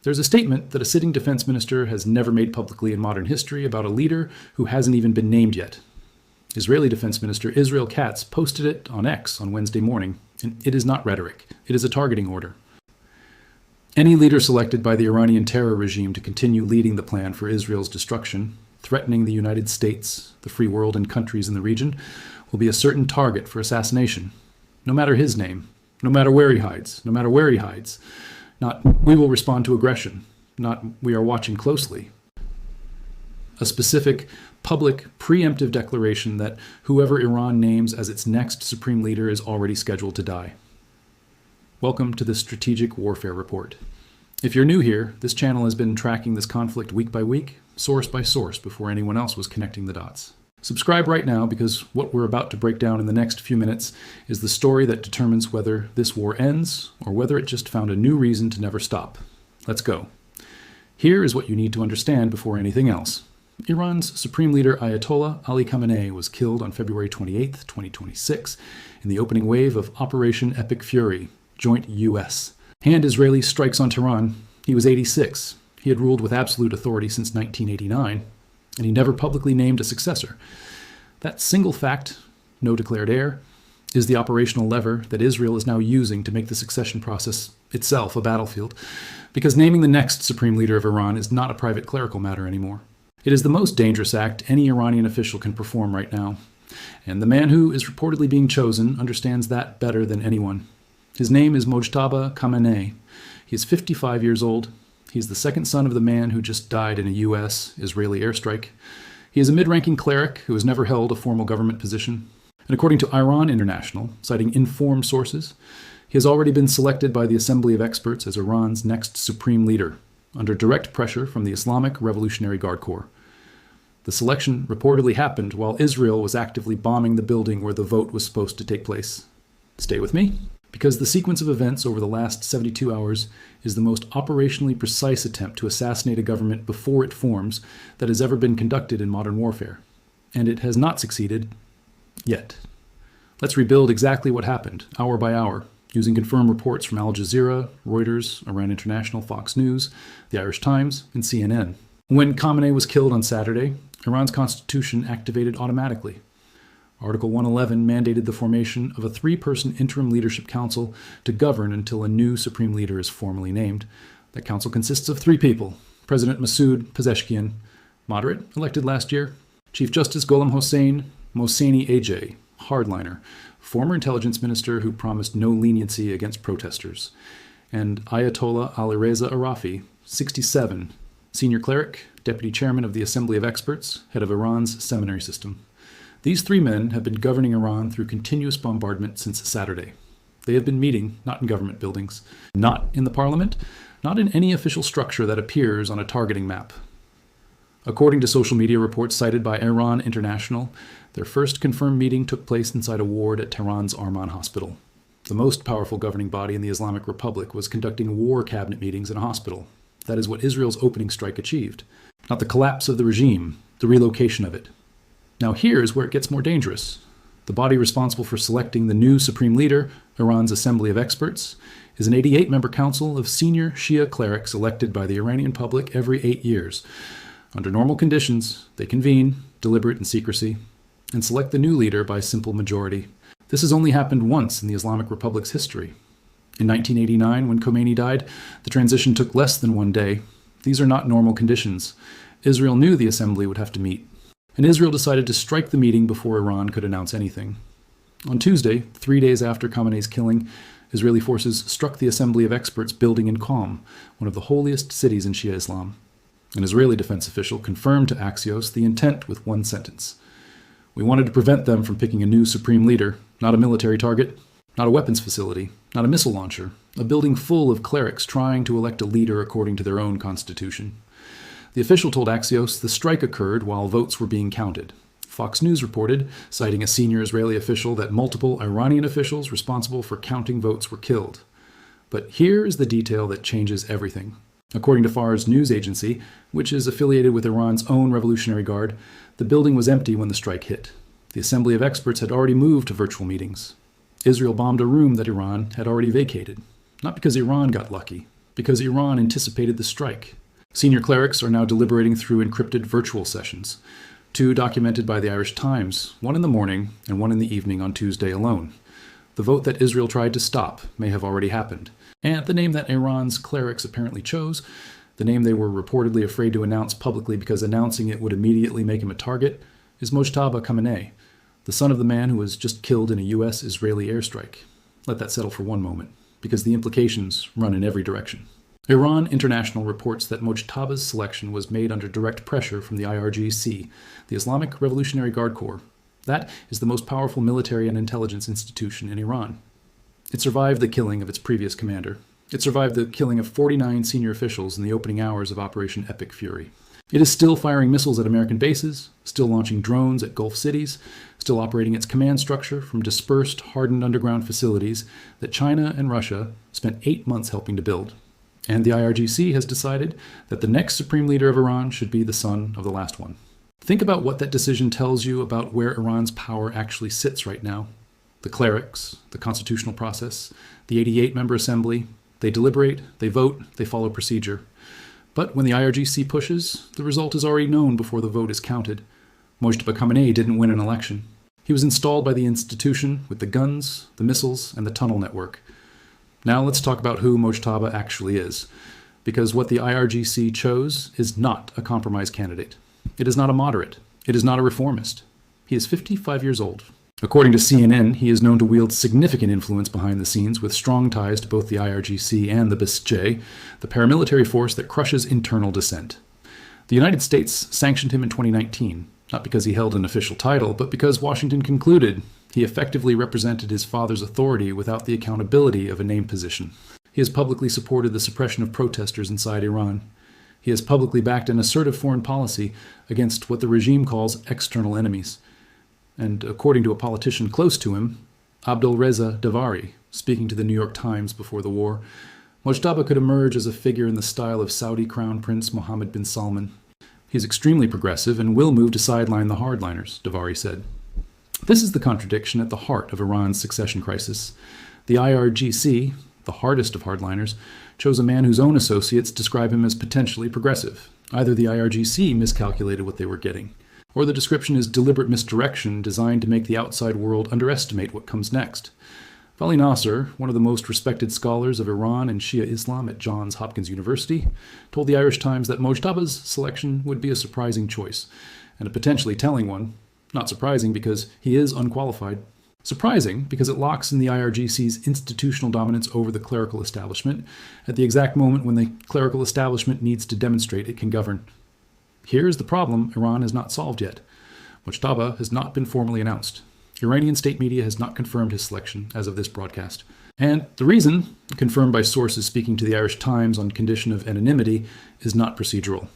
There's a statement that a sitting defense minister has never made publicly in modern history about a leader who hasn't even been named yet. Israeli Defense Minister Israel Katz posted it on X on Wednesday morning, and it is not rhetoric. It is a targeting order. Any leader selected by the Iranian terror regime to continue leading the plan for Israel's destruction, threatening the United States, the free world, and countries in the region, will be a certain target for assassination, no matter his name, no matter where he hides, no matter where he hides. Not, we will respond to aggression, not, we are watching closely. A specific, public, preemptive declaration that whoever Iran names as its next supreme leader is already scheduled to die. Welcome to the Strategic Warfare Report. If you're new here, this channel has been tracking this conflict week by week, source by source, before anyone else was connecting the dots. Subscribe right now, because what we're about to break down in the next few minutes is the story that determines whether this war ends or whether it just found a new reason to never stop. Let's go. Here is what you need to understand before anything else. Iran's Supreme Leader Ayatollah Ali Khamenei was killed on February 28, 2026, in the opening wave of Operation Epic Fury, joint U.S. and Israeli strikes on Tehran. He was 86. He had ruled with absolute authority since 1989. And he never publicly named a successor. That single fact, no declared heir, is the operational lever that Israel is now using to make the succession process itself a battlefield, because naming the next supreme leader of Iran is not a private clerical matter anymore. It is the most dangerous act any Iranian official can perform right now, and the man who is reportedly being chosen understands that better than anyone. His name is Mojtaba Khamenei. He is 55 years old. He's the second son of the man who just died in a U.S.-Israeli airstrike. He is a mid-ranking cleric who has never held a formal government position. And according to Iran International, citing informed sources, he has already been selected by the Assembly of Experts as Iran's next supreme leader, under direct pressure from the Islamic Revolutionary Guard Corps. The selection reportedly happened while Israel was actively bombing the building where the vote was supposed to take place. Stay with me, because the sequence of events over the last 72 hours is the most operationally precise attempt to assassinate a government before it forms that has ever been conducted in modern warfare. And it has not succeeded yet. Let's rebuild exactly what happened, hour by hour, using confirmed reports from Al Jazeera, Reuters, Iran International, Fox News, the Irish Times, and CNN. When Khamenei was killed on Saturday, Iran's constitution activated automatically. Article 111 mandated the formation of a 3-person interim leadership council to govern until a new supreme leader is formally named. That council consists of 3 people: President Masoud Pezeshkian, moderate, elected last year; Chief Justice Gholam Hossein Mohseni AJ, hardliner, former intelligence minister who promised no leniency against protesters; and Ayatollah Alireza Arafi, 67, senior cleric, deputy chairman of the Assembly of Experts, head of Iran's seminary system. These 3 men have been governing Iran through continuous bombardment since Saturday. They have been meeting, not in government buildings, not in the parliament, not in any official structure that appears on a targeting map. According to social media reports cited by Iran International, their first confirmed meeting took place inside a ward at Tehran's Arman Hospital. The most powerful governing body in the Islamic Republic was conducting war cabinet meetings in a hospital. That is what Israel's opening strike achieved. Not the collapse of the regime, the relocation of it. Now here's where it gets more dangerous. The body responsible for selecting the new supreme leader, Iran's Assembly of Experts, is an 88-member council of senior Shia clerics elected by the Iranian public every 8 years. Under normal conditions, they convene, deliberate in secrecy, and select the new leader by simple majority. This has only happened once in the Islamic Republic's history. In 1989, when Khomeini died, the transition took less than 1 day. These are not normal conditions. Israel knew the assembly would have to meet, and Israel decided to strike the meeting before Iran could announce anything. On Tuesday, 3 days after Khamenei's killing, Israeli forces struck the Assembly of Experts building in Qom, one of the holiest cities in Shia Islam. An Israeli defense official confirmed to Axios the intent with one sentence: "We wanted to prevent them from picking a new supreme leader, not a military target, not a weapons facility, not a missile launcher, a building full of clerics trying to elect a leader according to their own constitution." The official told Axios the strike occurred while votes were being counted. Fox News reported, citing a senior Israeli official, that multiple Iranian officials responsible for counting votes were killed. But here is the detail that changes everything. According to Fars news agency, which is affiliated with Iran's own Revolutionary Guard, the building was empty when the strike hit. The Assembly of Experts had already moved to virtual meetings. Israel bombed a room that Iran had already vacated. Not because Iran got lucky, Because Iran anticipated the strike. Senior clerics are now deliberating through encrypted virtual sessions, 2 documented by the Irish Times, 1 in the morning and 1 in the evening on Tuesday alone. The vote that Israel tried to stop may have already happened, and the name that Iran's clerics apparently chose, the name they were reportedly afraid to announce publicly because announcing it would immediately make him a target, is Mojtaba Khamenei, the son of the man who was just killed in a U.S.-Israeli airstrike. Let that settle for one moment, because the implications run in every direction. Iran International reports that Mojtaba's selection was made under direct pressure from the IRGC, the Islamic Revolutionary Guard Corps. That is the most powerful military and intelligence institution in Iran. It survived the killing of its previous commander. It survived the killing of 49 senior officials in the opening hours of Operation Epic Fury. It is still firing missiles at American bases, still launching drones at Gulf cities, still operating its command structure from dispersed, hardened underground facilities that China and Russia spent 8 months helping to build. And the IRGC has decided that the next supreme leader of Iran should be the son of the last one. Think about what that decision tells you about where Iran's power actually sits right now. The clerics, the constitutional process, the 88-member assembly, they deliberate, they vote, they follow procedure. But when the IRGC pushes, the result is already known before the vote is counted. Mojtaba Khamenei didn't win an election. He was installed by the institution with the guns, the missiles, and the tunnel network. Now let's talk about who Mojtaba actually is, because what the IRGC chose is not a compromise candidate. It is not a moderate. It is not a reformist. He is 55 years old. According to CNN, he is known to wield significant influence behind the scenes with strong ties to both the IRGC and the BSJ, the paramilitary force that crushes internal dissent. The United States sanctioned him in 2019, not because he held an official title, but because Washington concluded he effectively represented his father's authority without the accountability of a named position. He has publicly supported the suppression of protesters inside Iran. He has publicly backed an assertive foreign policy against what the regime calls external enemies. And according to a politician close to him, Abdolreza Davari, speaking to the New York Times before the war, Mojtaba could emerge as a figure in the style of Saudi Crown Prince Mohammed bin Salman. He is extremely progressive and will move to sideline the hardliners, Davari said. This is the contradiction at the heart of Iran's succession crisis. The IRGC, the hardest of hardliners, chose a man whose own associates describe him as potentially progressive. Either the IRGC miscalculated what they were getting, or the description is deliberate misdirection designed to make the outside world underestimate what comes next. Vali Nasser, one of the most respected scholars of Iran and Shia Islam at Johns Hopkins University, told the Irish Times that Mojtaba's selection would be a surprising choice, and a potentially telling one. Not surprising because he is unqualified. Surprising because it locks in the IRGC's institutional dominance over the clerical establishment at the exact moment when the clerical establishment needs to demonstrate it can govern. Here's the problem Iran has not solved yet. Mojtaba has not been formally announced. Iranian state media has not confirmed his selection as of this broadcast. And the reason, confirmed by sources speaking to the Irish Times on condition of anonymity, is not procedural.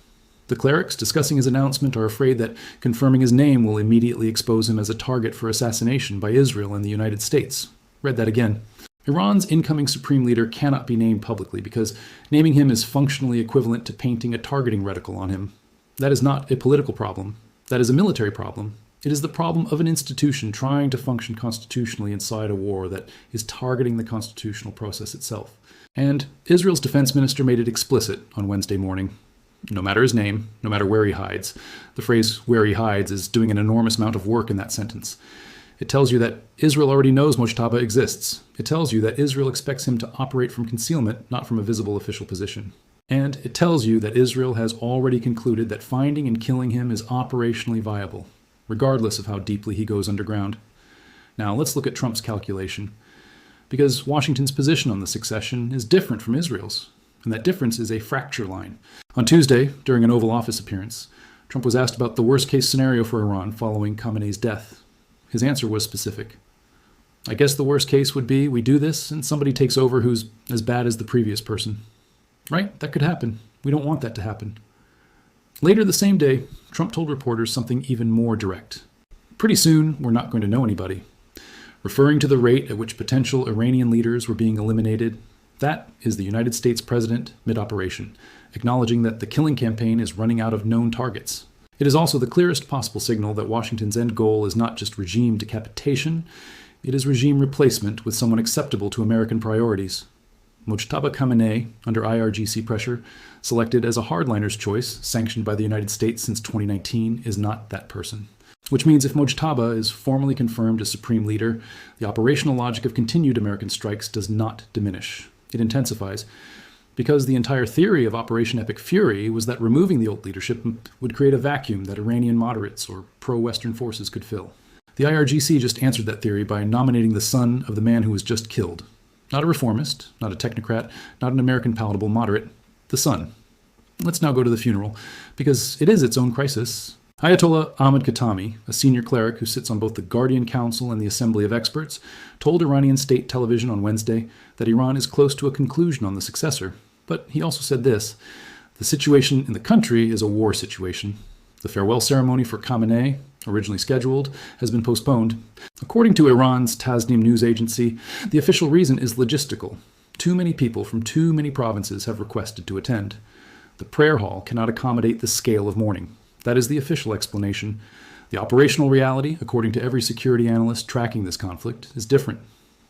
The clerics discussing his announcement are afraid that confirming his name will immediately expose him as a target for assassination by Israel and the United States. Read that again. Iran's incoming supreme leader cannot be named publicly because naming him is functionally equivalent to painting a targeting reticle on him. That is not a political problem. That is a military problem. It is the problem of an institution trying to function constitutionally inside a war that is targeting the constitutional process itself. And Israel's defense minister made it explicit on Wednesday morning. No matter his name, no matter where he hides. The phrase where he hides is doing an enormous amount of work in that sentence. It tells you that Israel already knows Mojtaba exists. It tells you that Israel expects him to operate from concealment, not from a visible official position. And it tells you that Israel has already concluded that finding and killing him is operationally viable, regardless of how deeply he goes underground. Now, let's look at Trump's calculation, because Washington's position on the succession is different from Israel's, and that difference is a fracture line. On Tuesday, during an Oval Office appearance, Trump was asked about the worst-case scenario for Iran following Khamenei's death. His answer was specific. I guess the worst case would be we do this and somebody takes over who's as bad as the previous person. Right? That could happen. We don't want that to happen. Later the same day, Trump told reporters something even more direct. Pretty soon, we're not going to know anybody. Referring to the rate at which potential Iranian leaders were being eliminated, that is the United States president mid-operation, acknowledging that the killing campaign is running out of known targets. It is also the clearest possible signal that Washington's end goal is not just regime decapitation, it is regime replacement with someone acceptable to American priorities. Mojtaba Khamenei, under IRGC pressure, selected as a hardliner's choice, sanctioned by the United States since 2019, is not that person. Which means if Mojtaba is formally confirmed as supreme leader, the operational logic of continued American strikes does not diminish. It intensifies, because the entire theory of Operation Epic Fury was that removing the old leadership would create a vacuum that Iranian moderates or pro-Western forces could fill. The IRGC just answered that theory by nominating the son of the man who was just killed. Not a reformist, not a technocrat, not an American palatable moderate, the son. Let's now go to the funeral, because it is its own crisis. Ayatollah Ahmad Khatami, a senior cleric who sits on both the Guardian Council and the Assembly of Experts, told Iranian state television on Wednesday that Iran is close to a conclusion on the successor. But he also said this: the situation in the country is a war situation. The farewell ceremony for Khamenei, originally scheduled, has been postponed. According to Iran's Tasnim news agency, the official reason is logistical. Too many people from too many provinces have requested to attend. The prayer hall cannot accommodate the scale of mourning. That is the official explanation. The operational reality, according to every security analyst tracking this conflict, is different.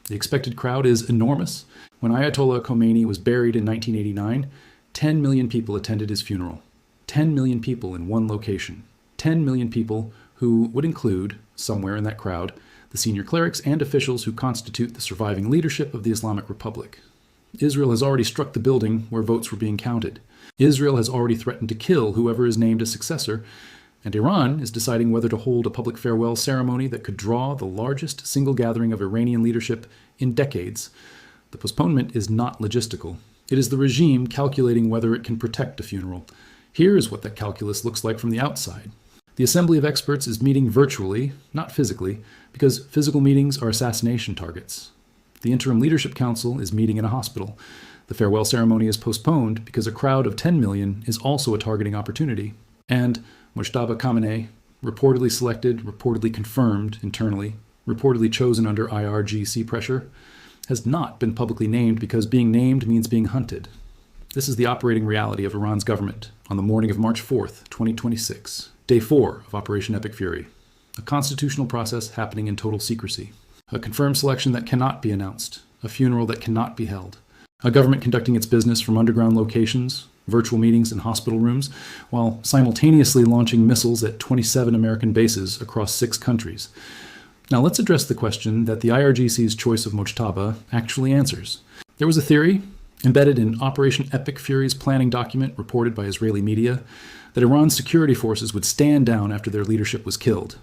The expected crowd is enormous. When Ayatollah Khomeini was buried in 1989, 10 million people attended his funeral. 10 million people in one location. 10 million people who would include, somewhere in that crowd, the senior clerics and officials who constitute the surviving leadership of the Islamic Republic. Israel has already struck the building where votes were being counted. Israel has already threatened to kill whoever is named a successor, and Iran is deciding whether to hold a public farewell ceremony that could draw the largest single gathering of Iranian leadership in decades. The postponement is not logistical. It is the regime calculating whether it can protect a funeral. Here is what that calculus looks like from the outside. The Assembly of Experts is meeting virtually, not physically, because physical meetings are assassination targets. The Interim Leadership Council is meeting in a hospital. The farewell ceremony is postponed because a crowd of 10 million is also a targeting opportunity. And Mojtaba Khamenei, reportedly selected, reportedly confirmed internally, reportedly chosen under IRGC pressure, has not been publicly named because being named means being hunted. This is the operating reality of Iran's government on the morning of March 4th, 2026, day 4 of Operation Epic Fury. A constitutional process happening in total secrecy. A confirmed selection that cannot be announced. A funeral that cannot be held. A government conducting its business from underground locations, virtual meetings in hospital rooms, while simultaneously launching missiles at 27 American bases across 6 countries. Now let's address the question that the IRGC's choice of Mojtaba actually answers. There was a theory, embedded in Operation Epic Fury's planning document reported by Israeli media, that Iran's security forces would stand down after their leadership was killed.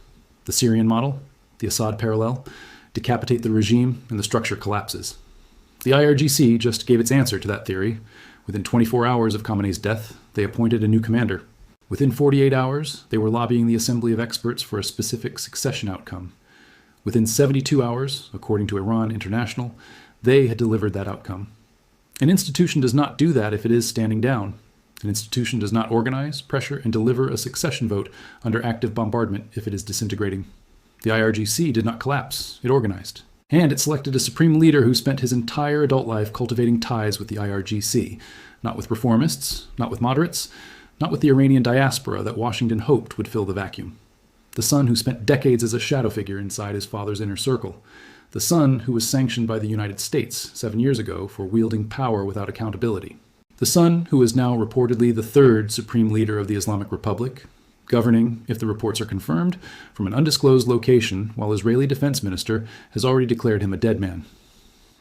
The Syrian model, the Assad parallel, decapitate the regime and the structure collapses. The IRGC just gave its answer to that theory. Within 24 hours of Khamenei's death, they appointed a new commander. Within 48 hours, they were lobbying the Assembly of Experts for a specific succession outcome. Within 72 hours, according to Iran International, they had delivered that outcome. An institution does not do that if it is standing down. An institution does not organize, pressure, and deliver a succession vote under active bombardment if it is disintegrating. The IRGC did not collapse, it organized. And it selected a supreme leader who spent his entire adult life cultivating ties with the IRGC, not with reformists, not with moderates, not with the Iranian diaspora that Washington hoped would fill the vacuum. The son who spent decades as a shadow figure inside his father's inner circle. The son who was sanctioned by the United States 7 years ago for wielding power without accountability. The son who is now reportedly the 3rd supreme leader of the Islamic Republic, governing, if the reports are confirmed, from an undisclosed location, while Israeli defense minister has already declared him a dead man.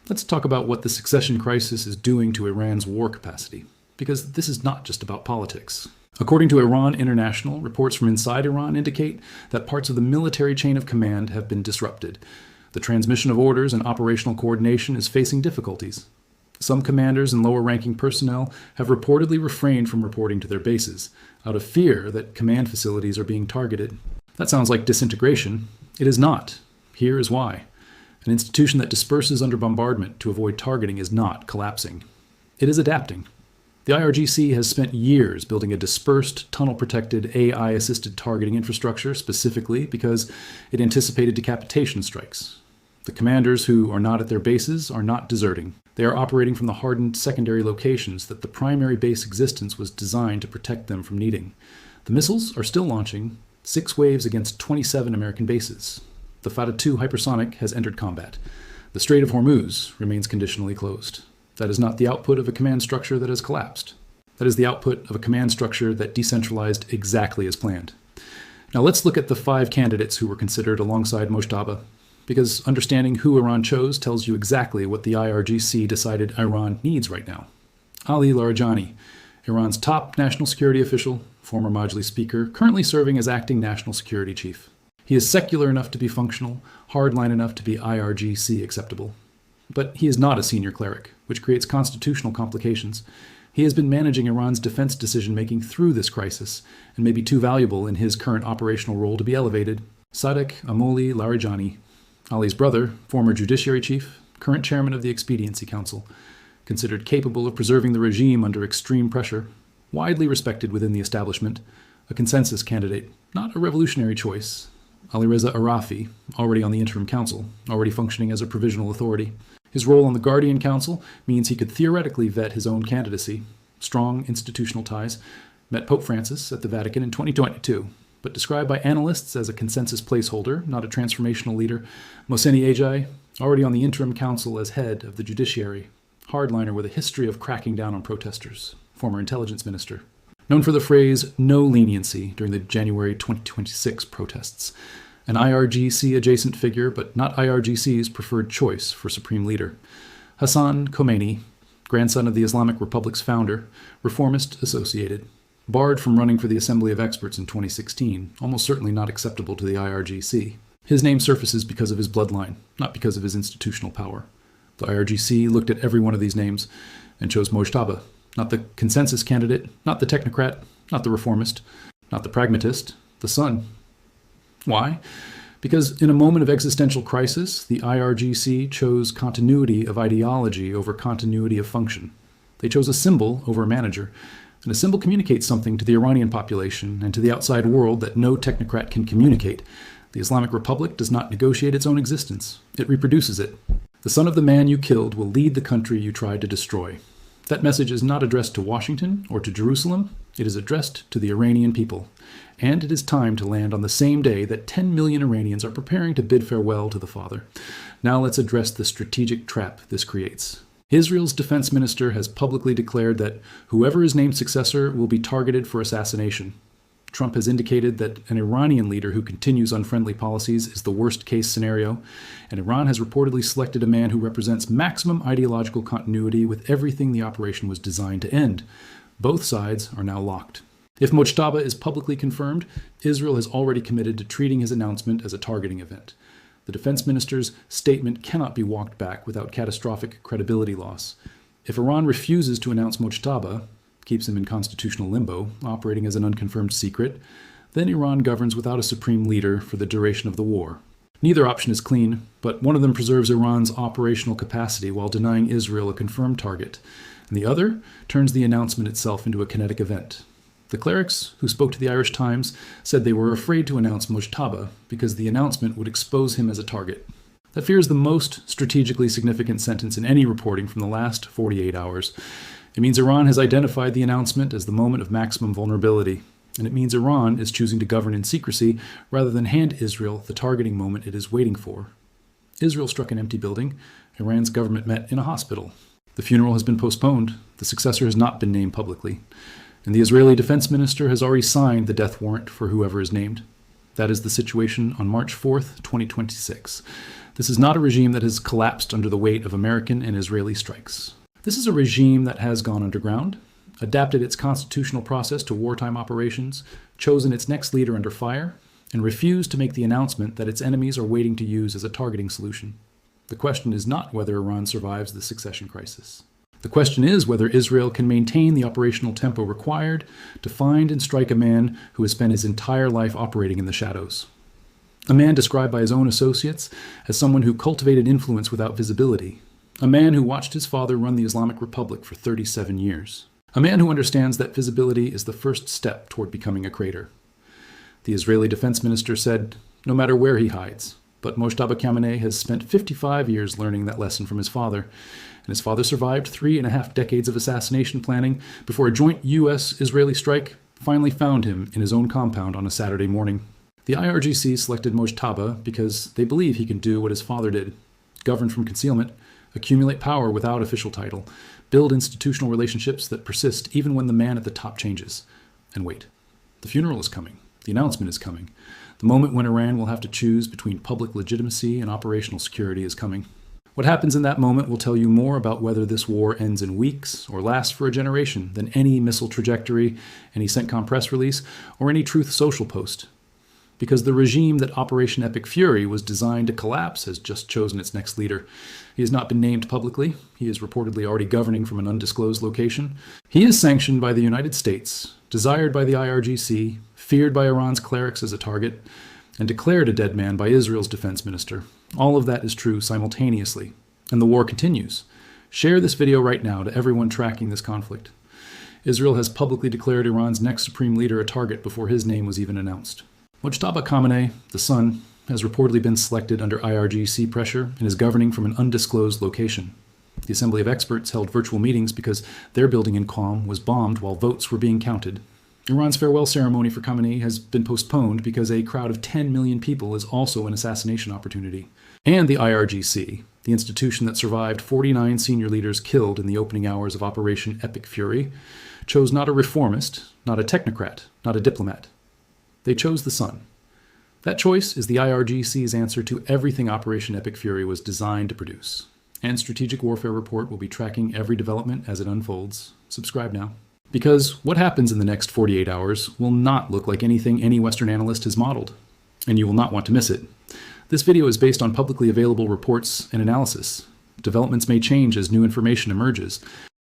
Let's talk about what the succession crisis is doing to Iran's war capacity, because this is not just about politics. According to Iran International, reports from inside Iran indicate that parts of the military chain of command have been disrupted. The transmission of orders and operational coordination is facing difficulties. Some commanders and lower-ranking personnel have reportedly refrained from reporting to their bases, out of fear that command facilities are being targeted. That sounds like disintegration. It is not. Here is why. An institution that disperses under bombardment to avoid targeting is not collapsing. It is adapting. The IRGC has spent years building a dispersed, tunnel-protected, AI-assisted targeting infrastructure specifically because it anticipated decapitation strikes. The commanders who are not at their bases are not deserting. They are operating from the hardened secondary locations that the primary base existence was designed to protect them from needing. The missiles are still launching, 6 waves against 27 American bases. The Fateh 2 hypersonic has entered combat. The Strait of Hormuz remains conditionally closed. That is not the output of a command structure that has collapsed. That is the output of a command structure that decentralized exactly as planned. Now let's look at the 5 candidates who were considered alongside Mojtaba, because understanding who Iran chose tells you exactly what the IRGC decided Iran needs right now. Ali Larijani, Iran's top national security official, former Majlis Speaker, currently serving as acting national security chief. He is secular enough to be functional, hardline enough to be IRGC acceptable. But he is not a senior cleric, which creates constitutional complications. He has been managing Iran's defense decision-making through this crisis, and may be too valuable in his current operational role to be elevated. Sadek Amoli Larijani, Ali's brother, former judiciary chief, current chairman of the Expediency Council, considered capable of preserving the regime under extreme pressure, widely respected within the establishment, a consensus candidate, not a revolutionary choice. Alireza Arafi, already on the interim council, already functioning as a provisional authority. His role on the Guardian Council means he could theoretically vet his own candidacy. Strong institutional ties. Met Pope Francis at the Vatican in 2022, but described by analysts as a consensus placeholder, not a transformational leader. Mohseni Ejai, already on the interim council as head of the judiciary. Hardliner with a history of cracking down on protesters. Former intelligence minister. Known for the phrase, no leniency, during the January 2026 protests. An IRGC-adjacent figure, but not IRGC's preferred choice for supreme leader. Hassan Khomeini, grandson of the Islamic Republic's founder, reformist associated. Barred from running for the Assembly of Experts in 2016, almost certainly not acceptable to the IRGC. His name surfaces because of his bloodline, not because of his institutional power. The IRGC looked at every one of these names and chose Mojtaba, not the consensus candidate, not the technocrat, not the reformist, not the pragmatist, the son. Why? Because in a moment of existential crisis, the IRGC chose continuity of ideology over continuity of function. They chose a symbol over a manager, and a symbol communicates something to the Iranian population and to the outside world that no technocrat can communicate. The Islamic Republic does not negotiate its own existence. It reproduces it. The son of the man you killed will lead the country you tried to destroy. That message is not addressed to Washington or to Jerusalem. It is addressed to the Iranian people. And it is time to land on the same day that 10 million Iranians are preparing to bid farewell to the father. Now let's address the strategic trap this creates. Israel's defense minister has publicly declared that whoever is named successor will be targeted for assassination. Trump has indicated that an Iranian leader who continues unfriendly policies is the worst-case scenario, and Iran has reportedly selected a man who represents maximum ideological continuity with everything the operation was designed to end. Both sides are now locked. If Mojtaba is publicly confirmed, Israel has already committed to treating his announcement as a targeting event. The defense minister's statement cannot be walked back without catastrophic credibility loss. If Iran refuses to announce Mojtaba, keeps him in constitutional limbo, operating as an unconfirmed secret, then Iran governs without a supreme leader for the duration of the war. Neither option is clean, but one of them preserves Iran's operational capacity while denying Israel a confirmed target, and the other turns the announcement itself into a kinetic event. The clerics who spoke to the Irish Times said they were afraid to announce Mojtaba because the announcement would expose him as a target. That fear is the most strategically significant sentence in any reporting from the last 48 hours. It means Iran has identified the announcement as the moment of maximum vulnerability, and it means Iran is choosing to govern in secrecy rather than hand Israel the targeting moment it is waiting for. Israel struck an empty building. Iran's government met in a hospital. The funeral has been postponed. The successor has not been named publicly. And the Israeli defense minister has already signed the death warrant for whoever is named. That is the situation on March 4th, 2026. This is not a regime that has collapsed under the weight of American and Israeli strikes. This is a regime that has gone underground, adapted its constitutional process to wartime operations, chosen its next leader under fire, and refused to make the announcement that its enemies are waiting to use as a targeting solution. The question is not whether Iran survives the succession crisis. The question is whether Israel can maintain the operational tempo required to find and strike a man who has spent his entire life operating in the shadows. A man described by his own associates as someone who cultivated influence without visibility. A man who watched his father run the Islamic Republic for 37 years. A man who understands that visibility is the first step toward becoming a traitor. The Israeli defense minister said, no matter where he hides, but Mojtaba Khamenei has spent 55 years learning that lesson from his father, and his father survived 3.5 decades of assassination planning before a joint U.S.-Israeli strike finally found him in his own compound on a Saturday morning. The IRGC selected Mojtaba because they believe he can do what his father did, govern from concealment, accumulate power without official title, build institutional relationships that persist even when the man at the top changes. And wait, the funeral is coming. The announcement is coming. The moment when Iran will have to choose between public legitimacy and operational security is coming. What happens in that moment will tell you more about whether this war ends in weeks or lasts for a generation than any missile trajectory, any CENTCOM press release, or any Truth Social post. Because the regime that Operation Epic Fury was designed to collapse has just chosen its next leader. He has not been named publicly. He is reportedly already governing from an undisclosed location. He is sanctioned by the United States, desired by the IRGC, feared by Iran's clerics as a target, and declared a dead man by Israel's defense minister. All of that is true simultaneously, and the war continues. Share this video right now to everyone tracking this conflict. Israel has publicly declared Iran's next supreme leader a target before his name was even announced. Mojtaba Khamenei, the son, has reportedly been selected under IRGC pressure and is governing from an undisclosed location. The Assembly of Experts held virtual meetings because their building in Qom was bombed while votes were being counted. Iran's farewell ceremony for Khamenei has been postponed because a crowd of 10 million people is also an assassination opportunity. And the IRGC, the institution that survived 49 senior leaders killed in the opening hours of Operation Epic Fury, chose not a reformist, not a technocrat, not a diplomat. They chose the son. That choice is the IRGC's answer to everything Operation Epic Fury was designed to produce. And Strategic Warfare Report will be tracking every development as it unfolds. Subscribe now. Because what happens in the next 48 hours will not look like anything any Western analyst has modeled. And you will not want to miss it. This video is based on publicly available reports and analysis. Developments may change as new information emerges.